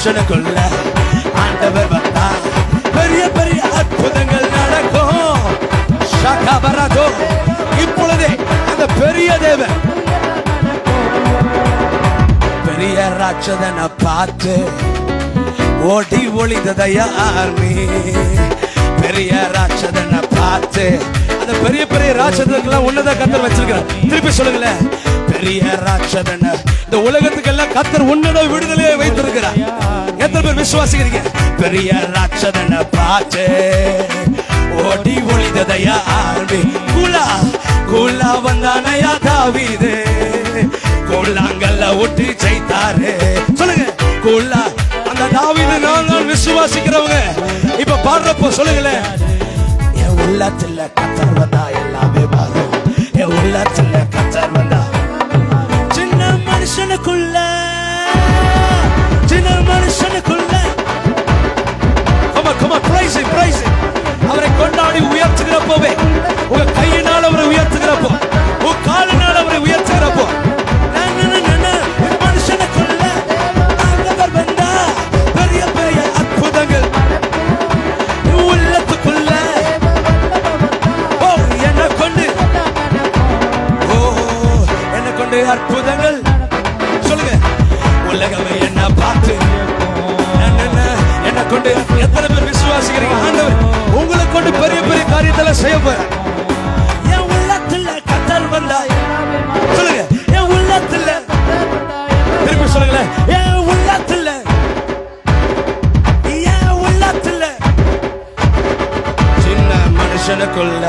மனுஷனுக்குள்ள ஆண்டவர் வந்தா பெரிய பெரிய அற்புதங்கள் நடக்கும். ஷகபரதோ இப்பொழுதே அந்த பெரிய தேவன் பெரிய ராட்சதனை பார்த்து ஓடி ஒளிந்ததையா ஆர்மி. பெரிய ராட்சதனை பார்த்து அந்த பெரிய பெரிய ராட்சதனுக்கெல்லாம் உன்னத கர்த்தர் வச்சிருக்கிறார். திருப்பி சொல்லுங்களேன், பெரிய ராட்சதனை இந்த உலகத்துக்கு எல்லாம் கர்த்தர் உன்னத விடுதலையை வைத்திருக்கிறார். எத்தனை பேர் விசுவாசிக்கிறீங்க? பெரிய ராட்சதனை பார்த்து ஓடி ஒளிந்ததையா ஆர்மி. கூலா கூலா வந்தானையா தாவீது, கூழாங்கல்ல ஒட்டி ஜெயித்தாரு. சொல்லுங்க, கூலா அந்த தாவீது. நான் விசுவாசிக்கிறவங்க இப்ப பாடுறப்போ சொல்லுங்களேன், என் உள்ளத்துல கர்த்தர் வந்தா எல்லாமே மாறும். என் உள்ளத்துல கர்த்தர் வந்தா சின்ன மனுஷனுக்குள்ள சின்ன மனுஷனுக்குள்ள அவரை கொண்டாடி உயர்த்துகிறப்போவே, உங்க கையினால் அவரை உயர்த்துகிறப்போ, உங்க காலினால் அவரை உயர்த்துகிறப்போ, மனுஷனுக்குள்ள ஆண்டவர் வந்தா பெரிய பெரிய அற்புதங்கள் உள்ளத்துக்குள்ள என்ன கொண்டு அற்புதங்கள். சொல்லுங்க, உலகமே என்ன பார்த்து என்ன கொண்டு. எத்தனை பேர் விசுவாசிக்கிறீங்க? ஆண்டவர் உங்களை கொண்டு பெரிய பெரிய காரியத்தை செய்ய போற. என் உள்ளத்துல கர்த்தர் வந்தாய். சொல்லுங்க, என் உள்ளத்துல. திருப்பி சொல்லுங்களேன், என் உள்ளத்துல சின்ன மனுஷனுக்குள்ள